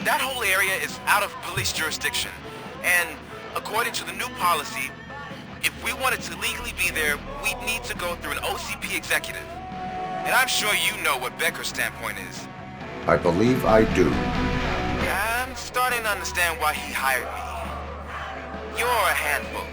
That whole area is out of police jurisdiction. And according to the new policy, if we wanted to legally be there, we'd need to go through an OCP executive. And I'm sure you know what Becker's standpoint is. I believe I do. I'm starting to understand why he hired me. You're a handful.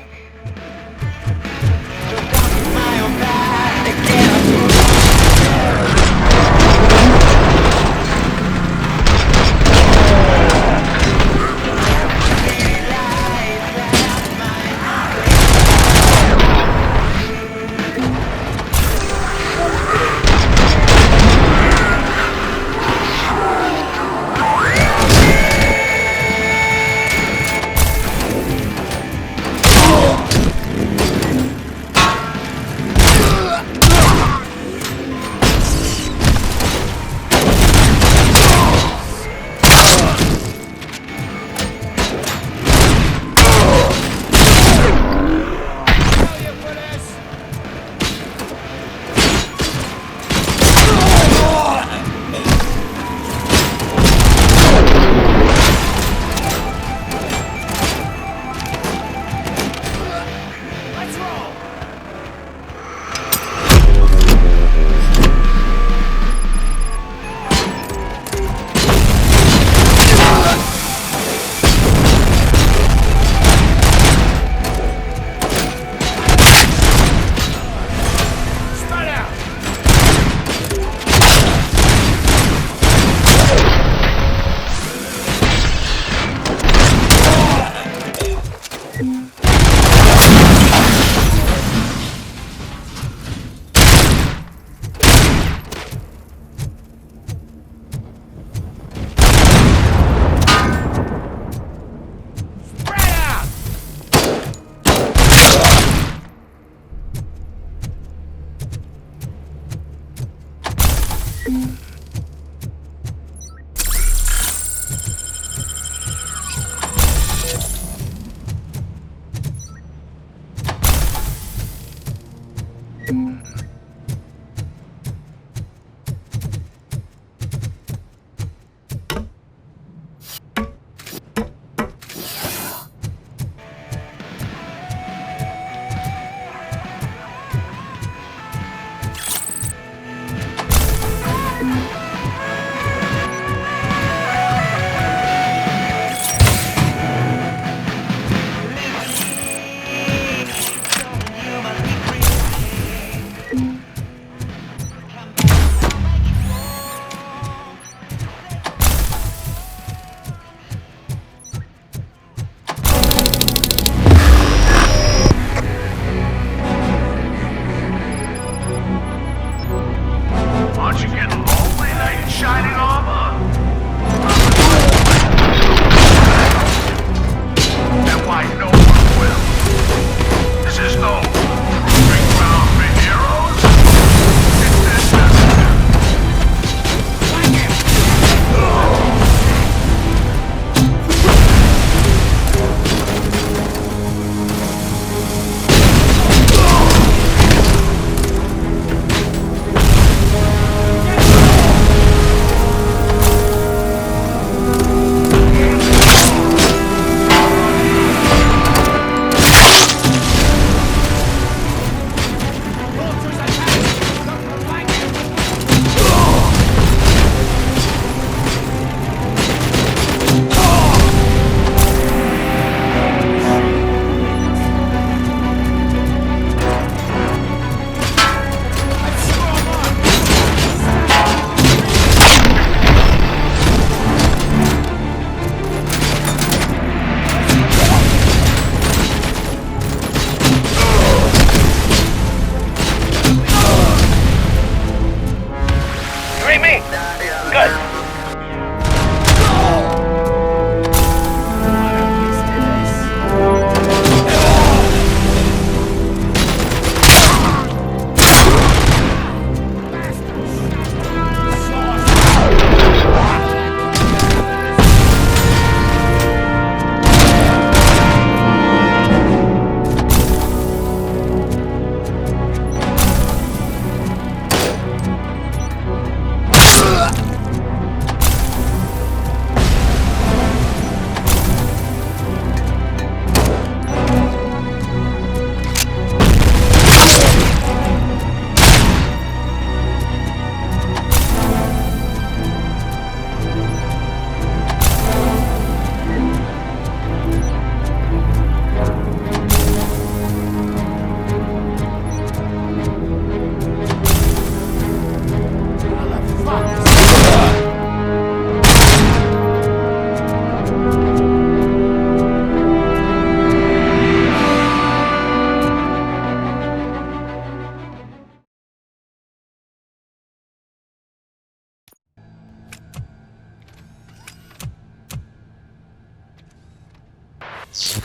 Lewis!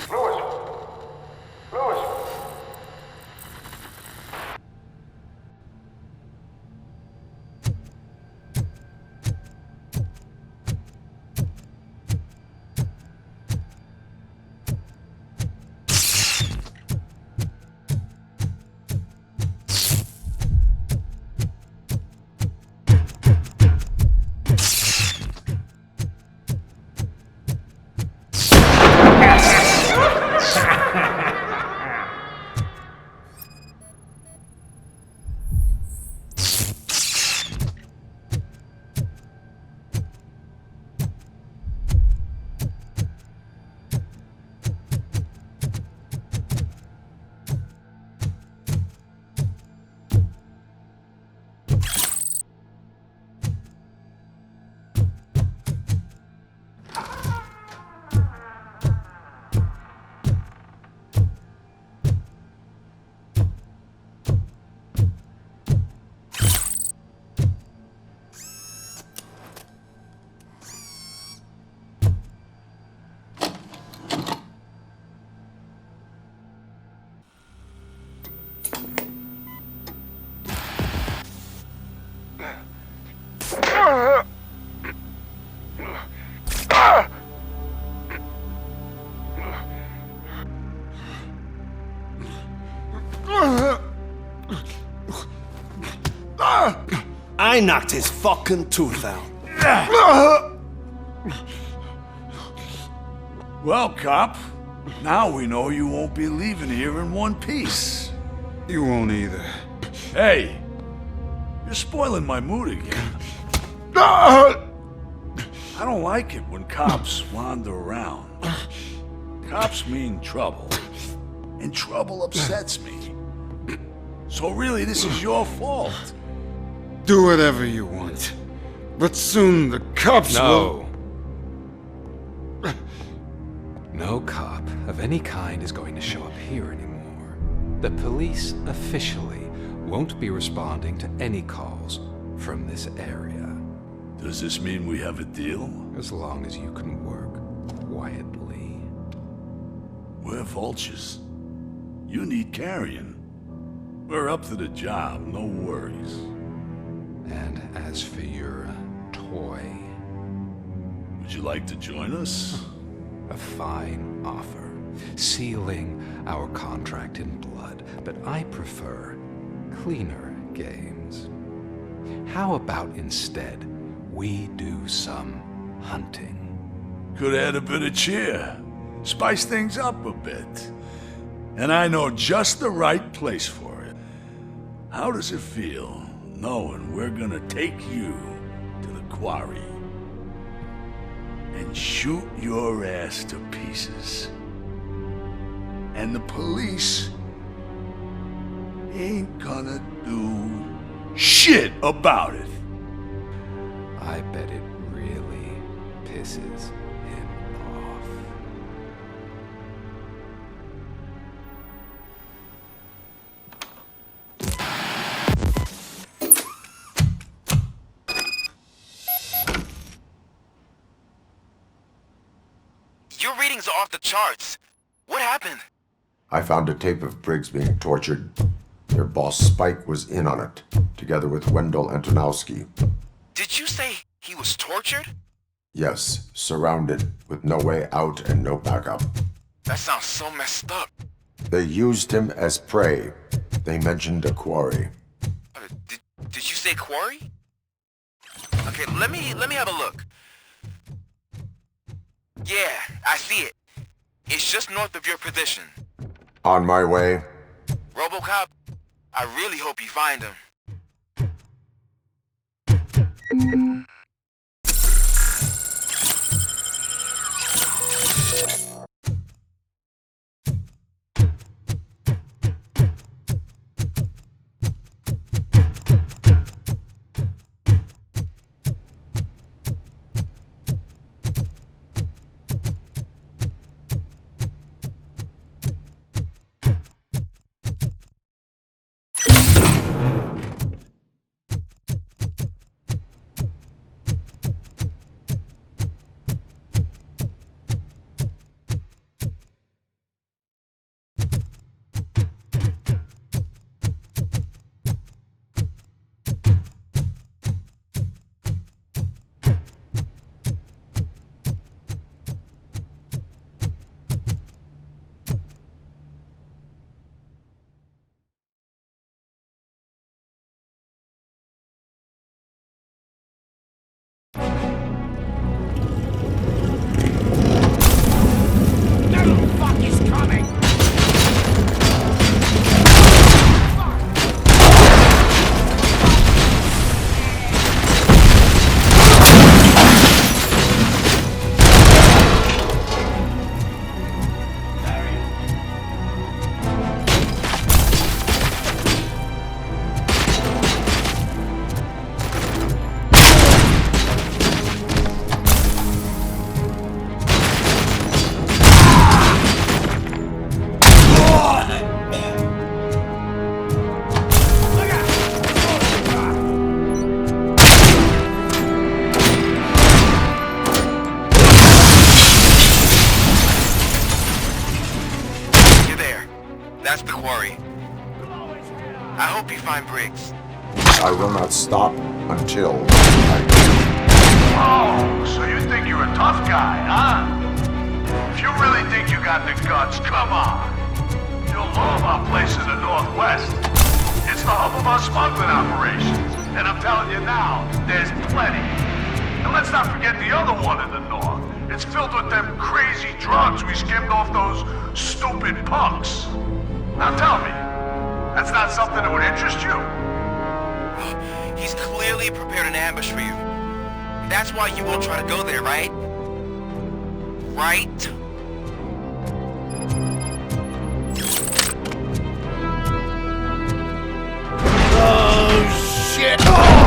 Lewis! I knocked his fucking tooth out. Well, cop, now we know you won't be leaving here in one piece. You won't either. Hey, you're spoiling my mood again. Ah! I don't like it when cops wander around. Cops mean trouble, and trouble upsets me. So really, this is your fault. Do whatever you want. But soon the cops will... No cop of any kind is going to show up here anymore. The police officially won't be responding to any calls from this area. Does this mean we have a deal? As long as you can work quietly. We're vultures. You need carrying. We're up to the job, no worries. And as for your toy, Would you like to join us? a fine offer, sealing our contract in blood, but I prefer cleaner games. How about instead we do some hunting? Could add a bit of cheer. Spice things up a bit. And I know just the right place for it. How does it feel knowing we're gonna take you to the quarry and shoot your ass to pieces? And the police ain't gonna do shit about it. I bet it really pisses him off. Your readings are off the charts. What happened? I found a tape of Briggs being tortured. Their boss Spike was in on it, together with Wendell Antonowski. Did you say he was tortured? Yes, surrounded, with no way out and no backup. That sounds so messed up. They used him as prey. They mentioned a quarry. Did you say quarry? Okay, let me have a look. Yeah, I see it. It's just north of your position. On my way. Robocop, I really hope you find him. find Briggs. I will not stop until Oh, so you think you're a tough guy, huh? If you really think you got the guts, come on. You'll know about places in the Northwest. It's the hub of our smuggling operations. And I'm telling you now, there's plenty. And let's not forget the other one in the north. It's filled with them crazy drugs we skimmed off those stupid punks. Now tell me, that's not something that would interest you? He's clearly prepared an ambush for you. That's why you won't try to go there, right? Right? Oh, shit!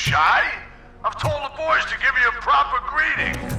shy? I've told the boys to give you a proper greeting.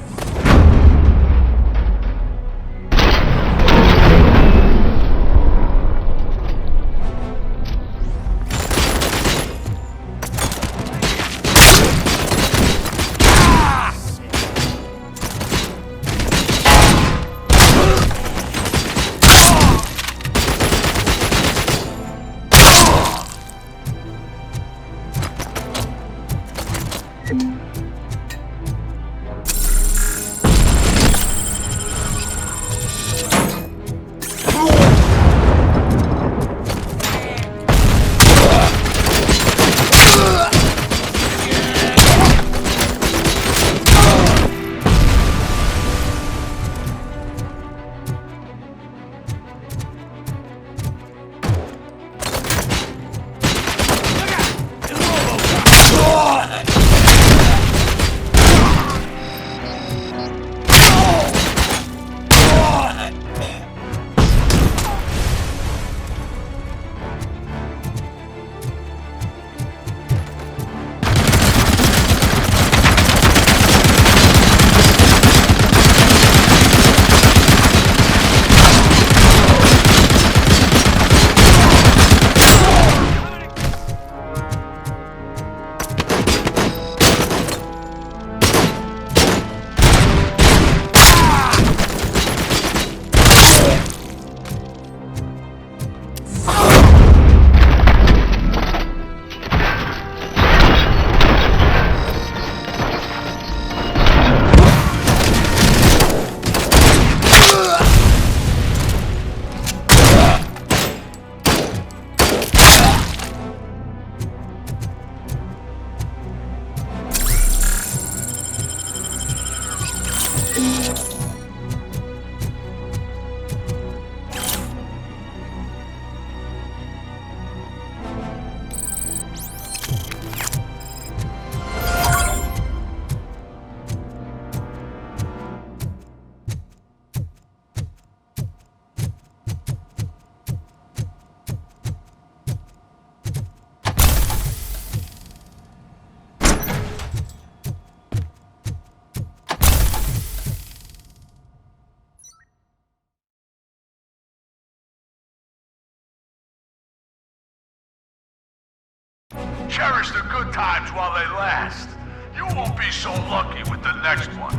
Cherish the good times while they last. You won't be so lucky with the next one.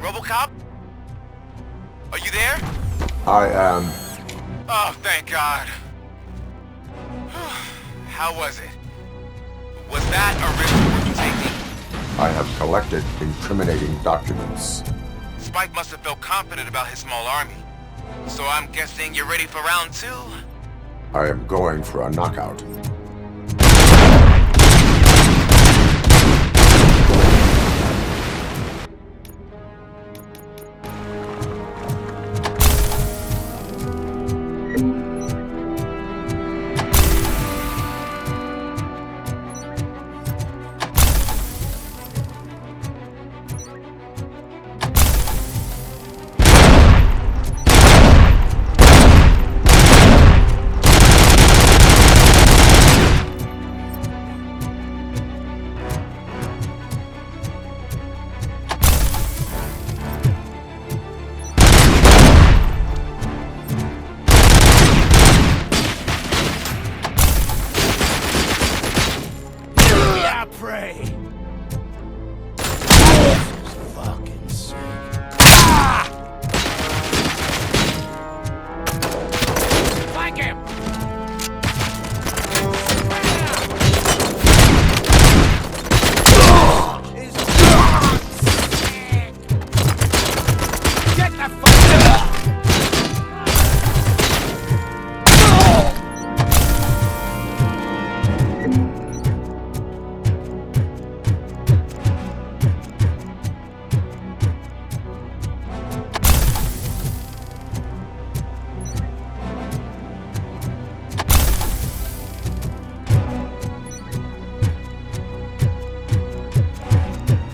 Robocop? Are you there? I am. Oh, thank God. How was it? Was that a risk worth taking? I have collected incriminating documents. Spike must have felt confident about his small army. So I'm guessing you're ready for round 2? I am going for a knockout.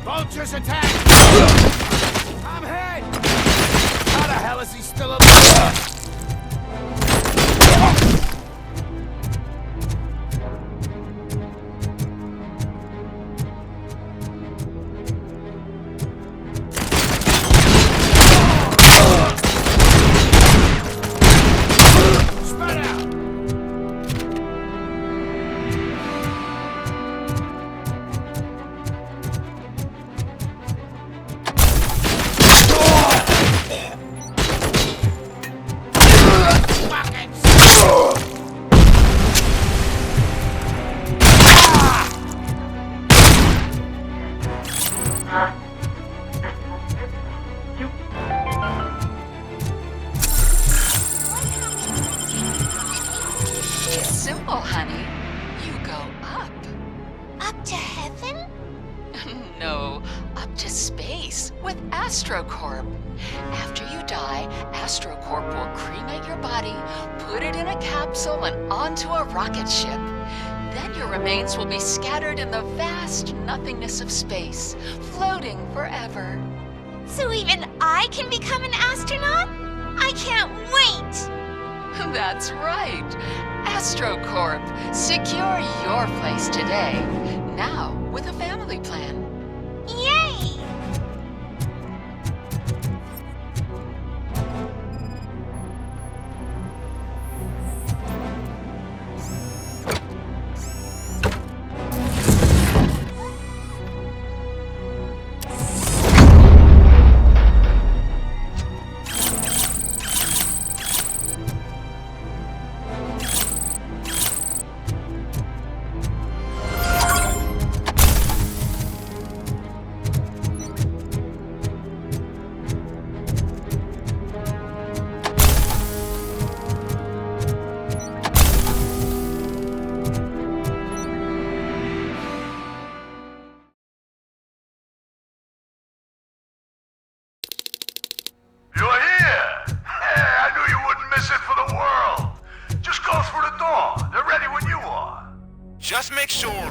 Vultures attack! I'm hit! How the hell is he still alive? It's simple, honey. You go up. Up to heaven? No, up to space with AstroCorp. After you die, AstroCorp will cremate your body, put it in a capsule and onto a rocket ship. Then your remains will be scattered in the vast nothingness of space, floating forever. So even I can become an astronaut? I can't wait! That's right. AstroCorp. Secure your place today. Now with a family plan. Yay! You're here! Hey, I knew you wouldn't miss it for the world. Just go through the door. They're ready when you are. Just make sure...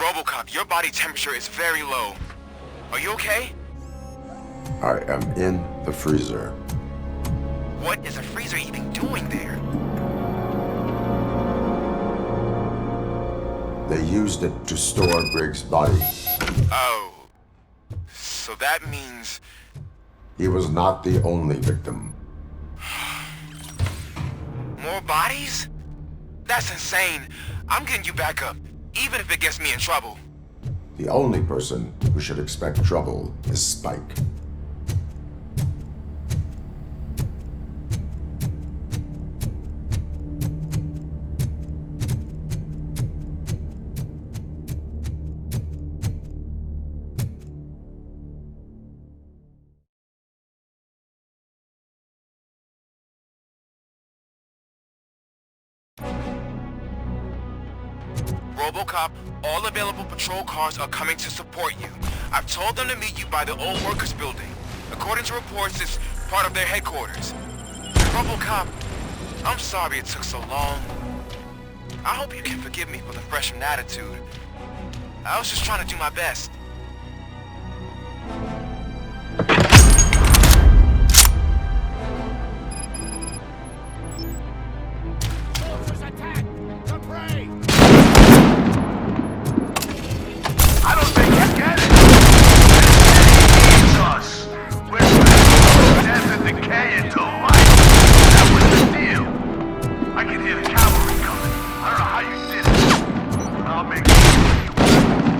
Robocop, your body temperature is very low. Are you okay? I am in the freezer. What is a freezer even doing there? They used it to store Briggs' body. Oh. So that means... He was not the only victim. More bodies? That's insane. I'm getting you back up, even if it gets me in trouble. The only person who should expect trouble is Spike. Robocop, all available patrol cars are coming to support you. I've told them to meet you by the old workers building. According to reports, it's part of their headquarters. Robocop, I'm sorry it took so long. I hope you can forgive me for the freshman attitude. I was just trying to do my best. Soldiers attack! The prey! I don't think you get it. It needs us. We're putting death and decay into life. That was the deal. I can hear the cavalry coming. I don't know how you did it, but I'll make sure you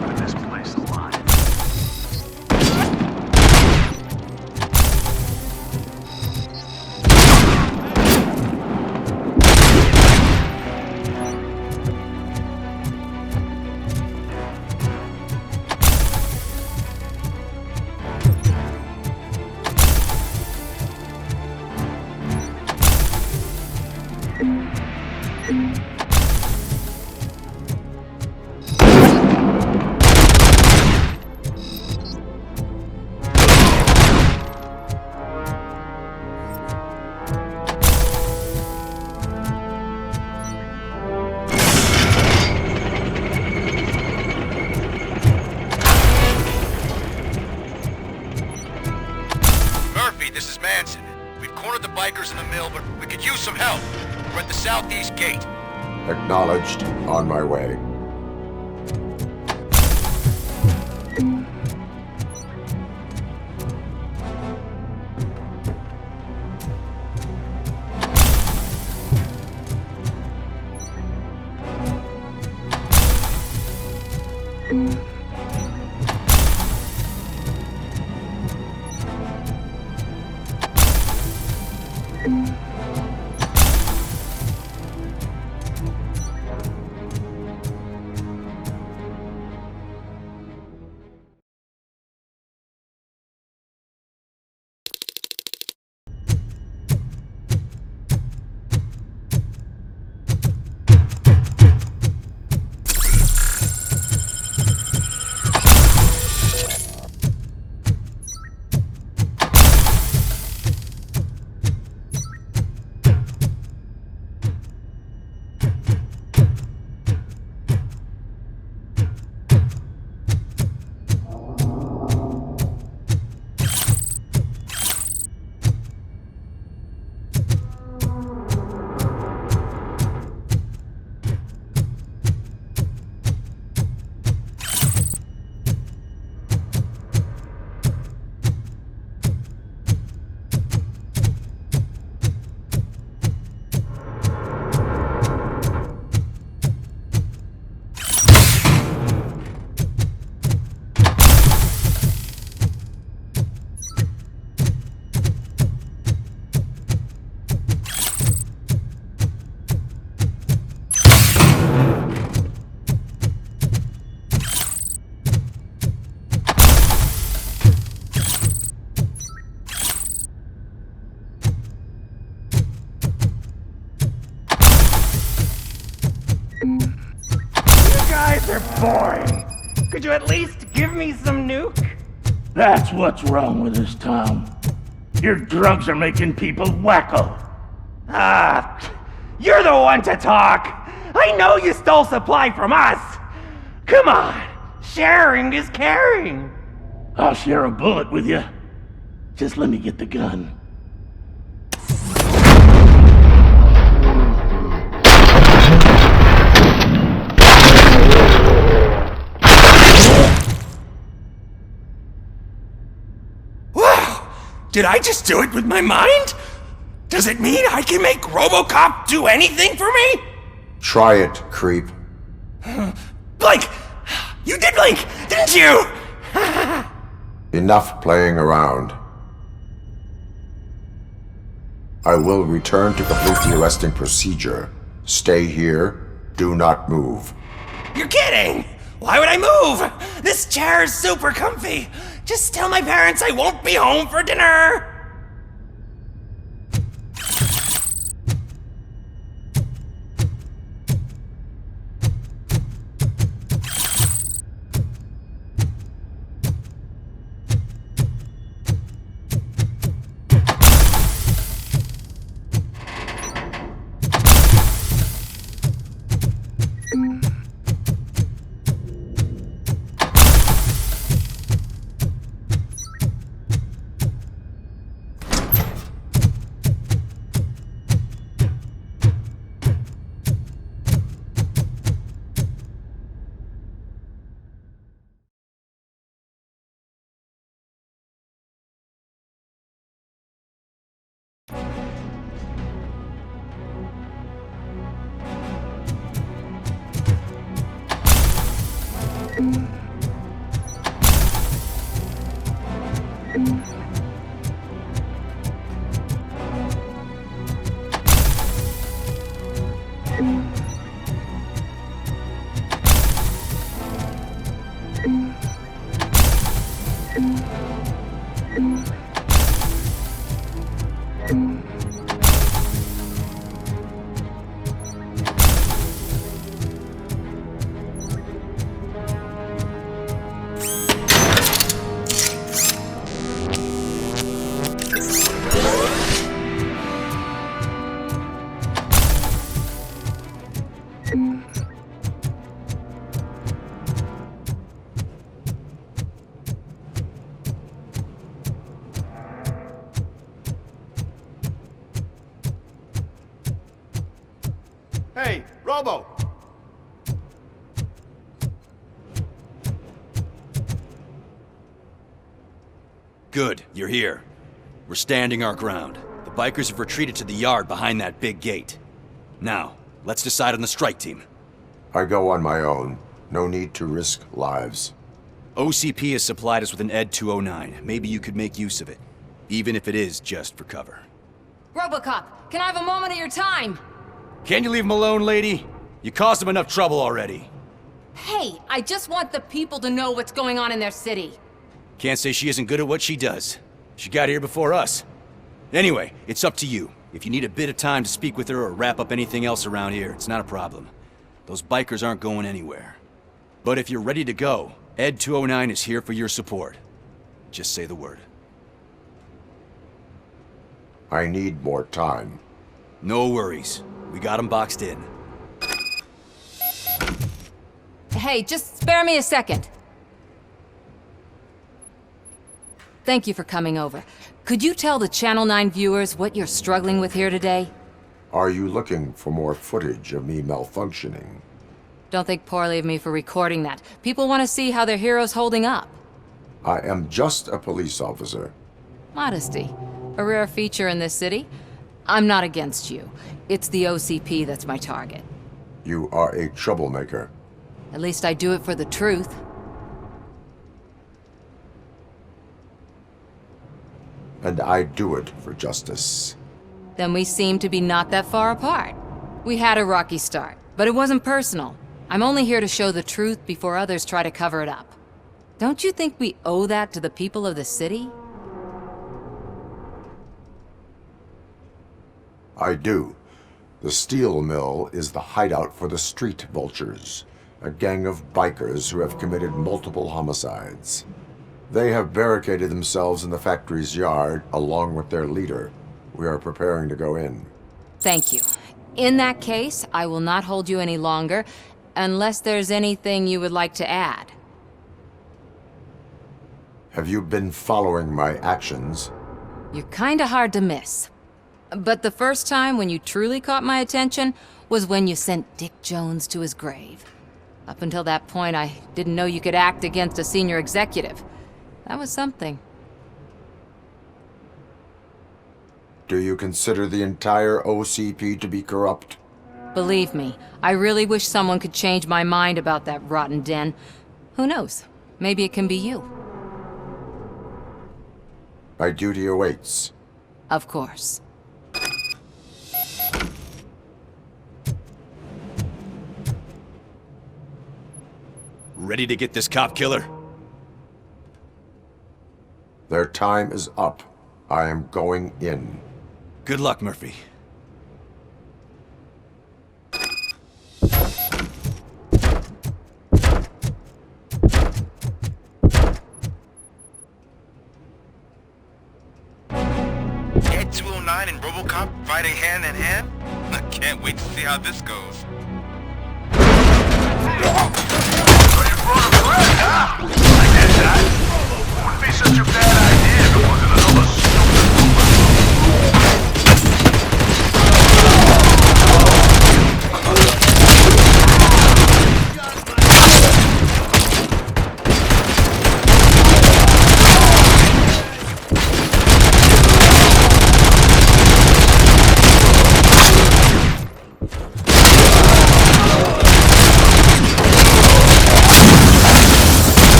keep this place alive. workers in the mill, but we could use some help. We're at the southeast gate. Acknowledged. On my way. Boring. Could you at least give me some nuke? That's what's wrong with this town. Your drugs are making people wacko. Ah, you're the one to talk. I know you stole supply from us. Come on, sharing is caring. I'll share a bullet with you. Just let me get the gun. Did I just do it with my mind? Does it mean I can make Robocop do anything for me? Try it, creep. Blink! You did blink, didn't you? Enough playing around. I will return to complete the arresting procedure. Stay here. Do not move. You're kidding! Why would I move? This chair is super comfy. Just tell my parents I won't be home for dinner. Robo! Good, you're here. We're standing our ground. The bikers have retreated to the yard behind that big gate. Now, let's decide on the strike team. I go on my own. No need to risk lives. OCP has supplied us with an ED 209. Maybe you could make use of it, even if it is just for cover. Robocop, can I have a moment of your time? Can you leave him alone, lady? You caused him enough trouble already. Hey, I just want the people to know what's going on in their city. Can't say she isn't good at what she does. She got here before us. Anyway, it's up to you. If you need a bit of time to speak with her or wrap up anything else around here, it's not a problem. Those bikers aren't going anywhere. But if you're ready to go, ED 209 is here for your support. Just say the word. I need more time. No worries. We got him boxed in. Hey, just spare me a second. Thank you for coming over. Could you tell the Channel 9 viewers what you're struggling with here today? Are you looking for more footage of me malfunctioning? Don't think poorly of me for recording that. People want to see how their hero's holding up. I am just a police officer. Modesty. A rare feature in this city. I'm not against you. It's the OCP that's my target. You are a troublemaker. At least I do it for the truth. And I do it for justice. Then we seem to be not that far apart. We had a rocky start, but it wasn't personal. I'm only here to show the truth before others try to cover it up. Don't you think we owe that to the people of the city? I do. The steel mill is the hideout for the street vultures, a gang of bikers who have committed multiple homicides. They have barricaded themselves in the factory's yard along with their leader. We are preparing to go in. Thank you. In that case, I will not hold you any longer, unless there's anything you would like to add. Have you been following my actions? You're kinda hard to miss. But the first time when you truly caught my attention was when you sent Dick Jones to his grave. Up until that point, I didn't know you could act against a senior executive. That was something. Do you consider the entire OCP to be corrupt? Believe me, I really wish someone could change my mind about that rotten den. Who knows? Maybe it can be you. My duty awaits. Of course. Ready to get this cop killer? Their time is up. I am going in. Good luck, Murphy. ED 209 and Robocop fighting hand in hand? I can't wait to see how this goes. So you brought a friend, huh? I get that. Wouldn't be such a bad idea if it wasn't another stupid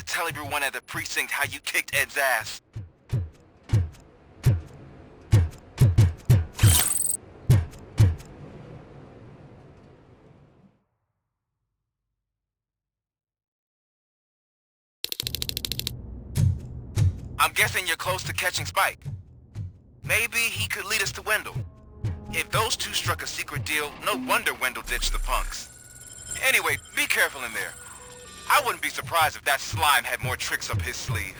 to tell everyone at the precinct how you kicked Ed's ass. I'm guessing you're close to catching Spike. Maybe he could lead us to Wendell. If those two struck a secret deal, no wonder Wendell ditched the punks. Anyway, be careful in there. I wouldn't be surprised if that slime had more tricks up his sleeve.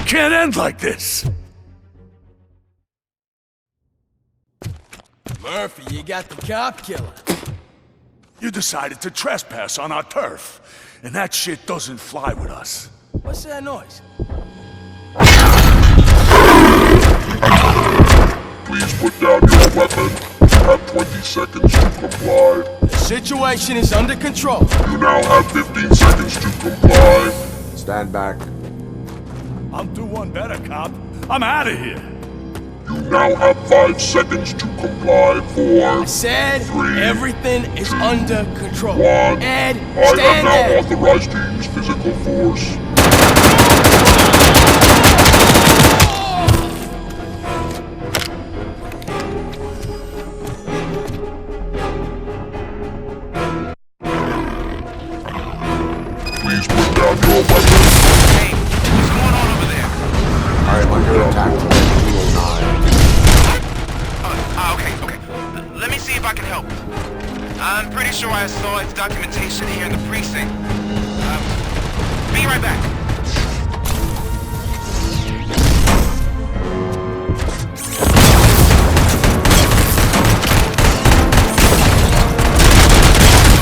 Can't end like this! Murphy, you got the cop killer. You decided to trespass on our turf, and that shit doesn't fly with us. What's that noise? Please put down your weapon. You have 20 seconds to comply. The situation is under control. You now have 15 seconds to comply. Stand back. I'll do one better, cop. I'm out of here. You now have 5 seconds to comply. 4, I said 3, everything is under control. 1. Ed, I stand am now there. authorized to use physical force. Please put down your weapon. Hey, what's going on over there? I am under attack from 209. Okay. Let me see if I can help. I'm pretty sure I saw its documentation here in the precinct. Be right back.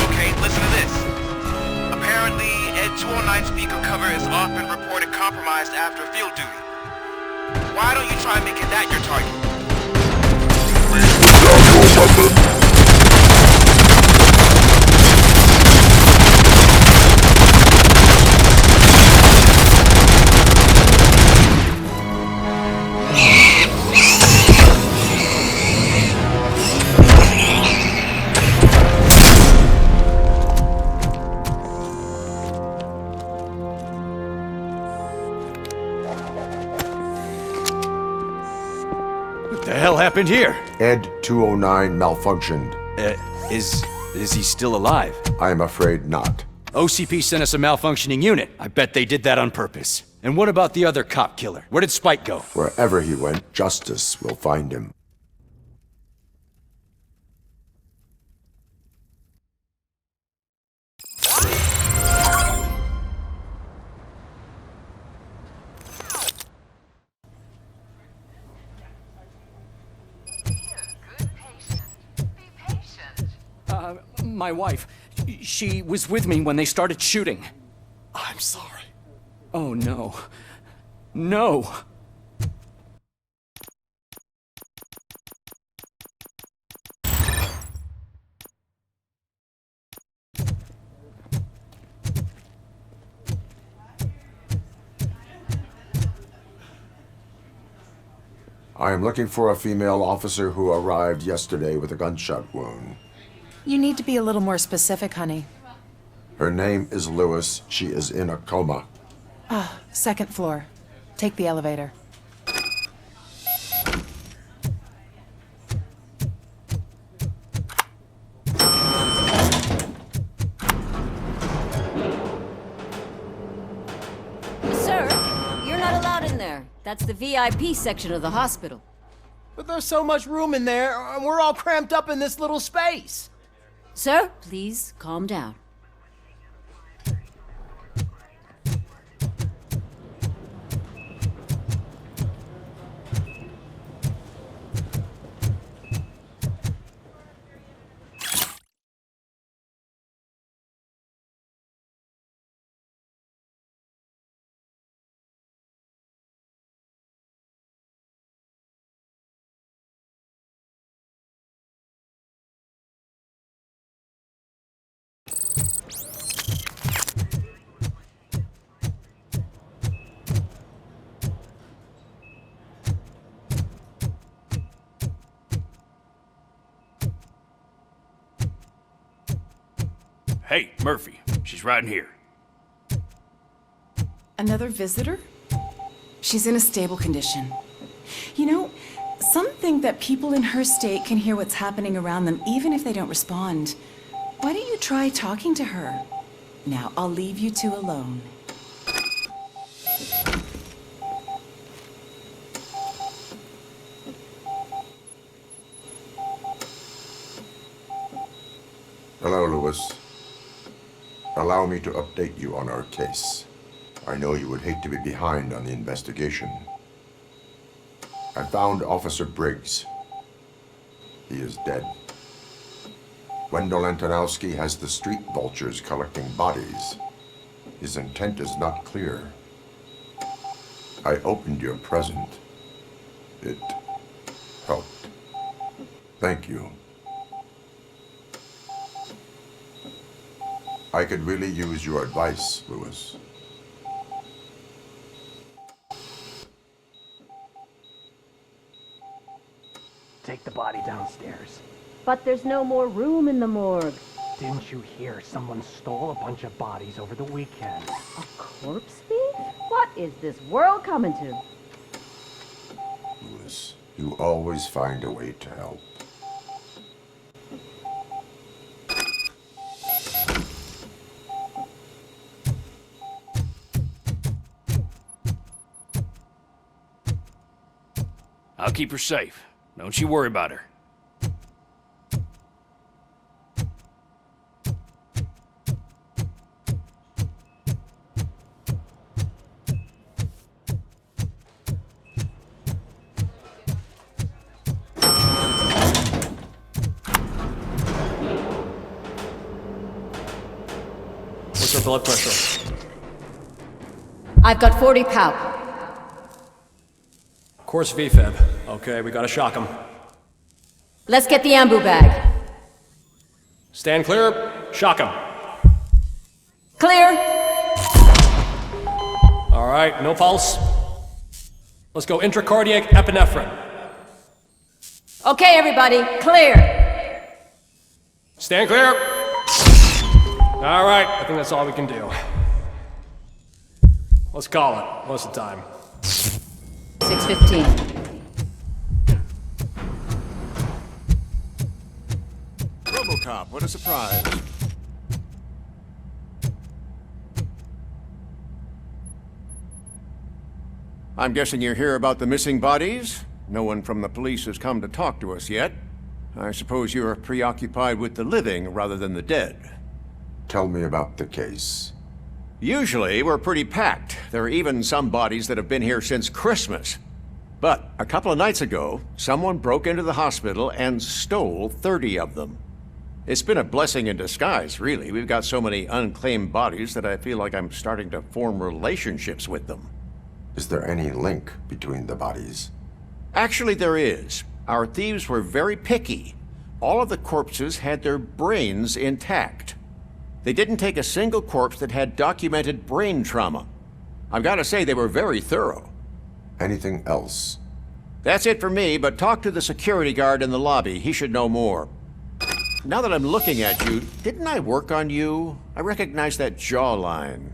Okay, listen to this. Apparently, Ed 209 speaker cover is often reported compromised after field duty. Why don't you try making that your target? Please put down your weapon. What the hell happened here? Ed 209 malfunctioned. Is he still alive? I am afraid not. OCP sent us a malfunctioning unit. I bet they did that on purpose. And what about the other cop killer? Where did Spike go? Wherever he went, justice will find him. My wife. She was with me when they started shooting. I'm sorry. Oh, no. No! I am looking for a female officer who arrived yesterday with a gunshot wound. You need to be a little more specific, honey. Her name is Lewis. She is in a coma. Ah, second floor. Take the elevator. Sir, you're not allowed in there. That's the VIP section of the hospital. But there's so much room in there, and we're all cramped up in this little space. Sir, please calm down. Hey, Murphy. She's right in here. Another visitor? She's in a stable condition. You know, some think that people in her state can hear what's happening around them even if they don't respond. Why don't you try talking to her? Now, I'll leave you two alone. Hello, Lewis. Allow me to update you on our case. I know you would hate to be behind on the investigation. I found Officer Briggs. He is dead. Wendell Antonowski has the street vultures collecting bodies. His intent is not clear. I opened your present. It helped. Thank you. I could really use your advice, Lewis. Take the body downstairs. But there's no more room in the morgue. Didn't you hear someone stole a bunch of bodies over the weekend? A corpse thief? What is this world coming to? Lewis, you always find a way to help. I'll keep her safe. Don't you worry about her. What's her blood pressure? I've got 40 pow. Course VFib. Okay, we gotta shock him. Let's get the ambu bag. Stand clear. Shock him. Clear. All right, no pulse. Let's go intracardiac epinephrine. Okay, everybody, clear. Stand clear. All right, I think that's all we can do. Let's call it. What's the time? 6:15. Robocop, what a surprise. I'm guessing you're here about the missing bodies? No one from the police has come to talk to us yet. I suppose you're preoccupied with the living rather than the dead. Tell me about the case. Usually, we're pretty packed. There are even some bodies that have been here since Christmas. But a couple of nights ago, someone broke into the hospital and stole 30 of them. It's been a blessing in disguise, really. We've got so many unclaimed bodies that I feel like I'm starting to form relationships with them. Is there any link between the bodies? Actually, there is. Our thieves were very picky. All of the corpses had their brains intact. They didn't take a single corpse that had documented brain trauma. I've got to say, they were very thorough. Anything else? That's it for me, but talk to the security guard in the lobby. He should know more. Now that I'm looking at you, didn't I work on you? I recognize that jawline.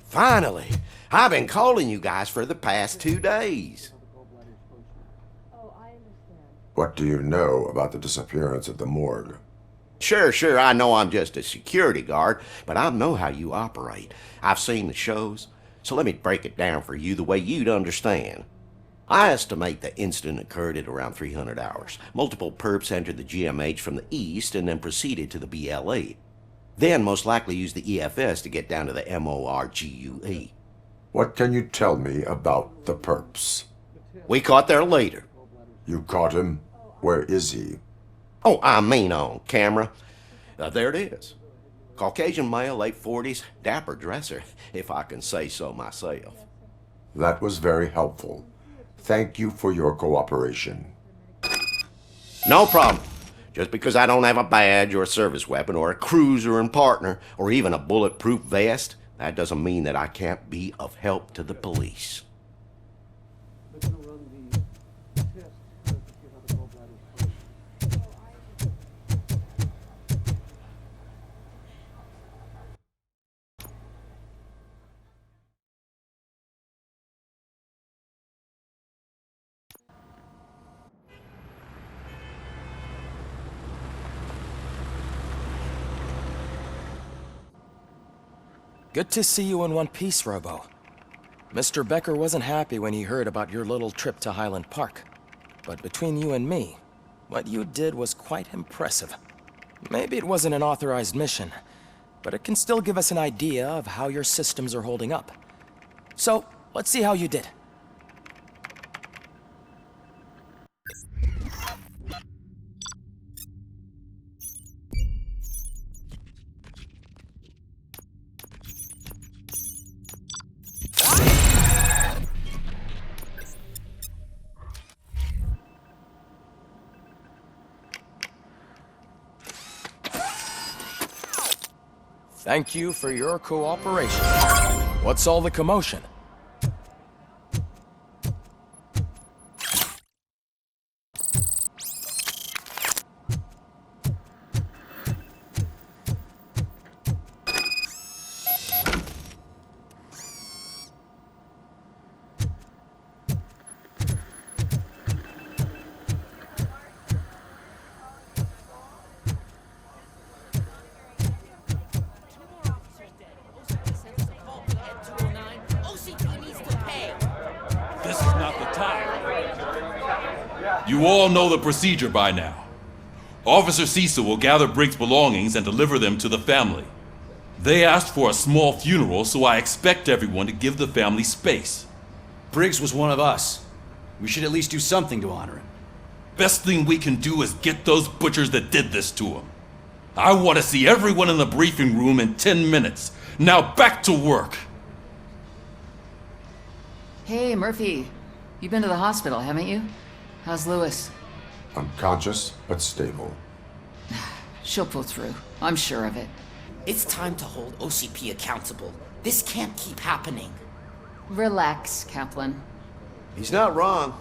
Finally! I've been calling you guys for the past 2 days. What do you know about the disappearance at the morgue? Sure, I know I'm just a security guard, but I know how you operate. I've seen the shows, so let me break it down for you the way you'd understand. I estimate the incident occurred at around 300 hours. Multiple perps entered the GMH from the east and then proceeded to the BLE. Then most likely used the EFS to get down to the MORGUE. What can you tell me about the perps? We caught their leader. You caught him? Where is he? Oh, I mean on camera. There it is. Caucasian male, late 40s, dapper dresser, if I can say so myself. That was very helpful. Thank you for your cooperation. No problem. Just because I don't have a badge or a service weapon or a cruiser and partner or even a bulletproof vest, that doesn't mean that I can't be of help to the police. Good to see you in one piece, Robo. Mr. Becker wasn't happy when he heard about your little trip to Highland Park. But between you and me, what you did was quite impressive. Maybe it wasn't an authorized mission, but it can still give us an idea of how your systems are holding up. So, let's see how you did. Thank you for your cooperation. What's all the commotion? You all know the procedure by now. Officer Cecil will gather Briggs' belongings and deliver them to the family. They asked for a small funeral, so I expect everyone to give the family space. Briggs was one of us. We should at least do something to honor him. Best thing we can do is get those butchers that did this to him. I want to see everyone in the briefing room in 10 minutes. Now back to work. Hey, Murphy. You've been to the hospital, haven't you? How's Lewis? Unconscious, but stable. She'll pull through. I'm sure of it. It's time to hold OCP accountable. This can't keep happening. Relax, Kaplan. He's not wrong.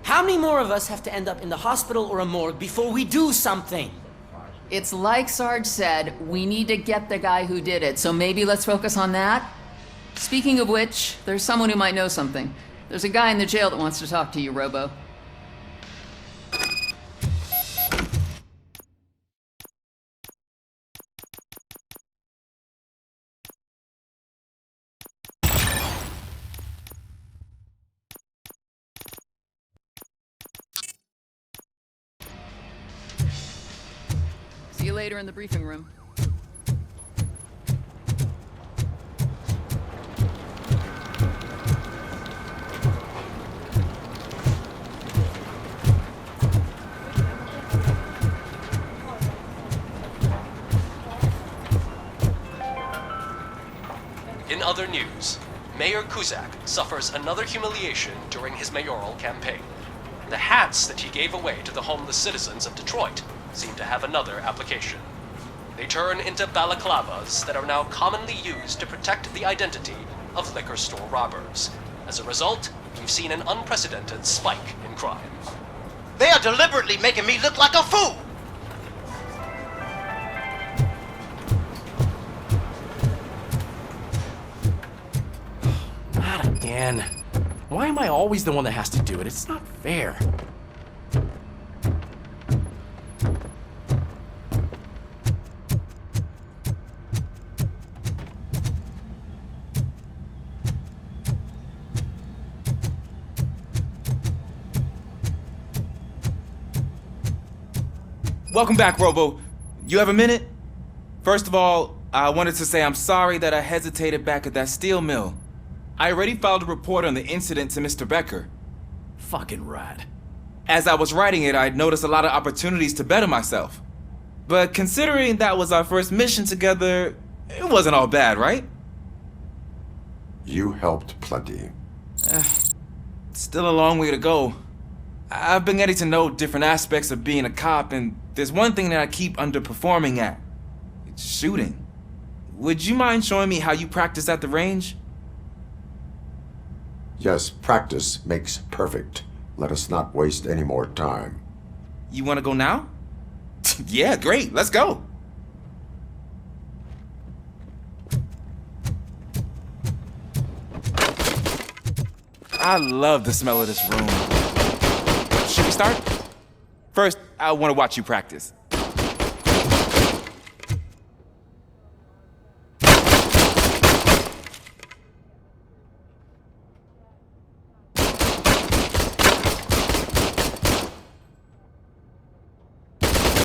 How many more of us have to end up in the hospital or a morgue before we do something? It's like Sarge said, we need to get the guy who did it, so maybe let's focus on that? Speaking of which, there's someone who might know something. There's a guy in the jail that wants to talk to you, Robo. later in the briefing room. In other news, Mayor Kuzak suffers another humiliation during his mayoral campaign. The hats that he gave away to the homeless citizens of Detroit seem to have another application. They turn into balaclavas that are now commonly used to protect the identity of liquor store robbers. As a result, we've seen an unprecedented spike in crime. They are deliberately making me look like a fool! Not again. Why am I always the one that has to do it? It's not fair. Welcome back, Robo. You have a minute? First of all, I wanted to say I'm sorry that I hesitated back at that steel mill. I already filed a report on the incident to Mr. Becker. Fucking rat. As I was writing it, I'd noticed a lot of opportunities to better myself. But considering that was our first mission together, it wasn't all bad, right? You helped plenty. Still a long way to go. I've been getting to know different aspects of being a cop, and there's one thing that I keep underperforming at. It's shooting. Would you mind showing me how you practice at the range? Yes, practice makes perfect. Let us not waste any more time. You want to go now? Yeah, great. Let's go. I love the smell of this room. Should we start? First, I want to watch you practice.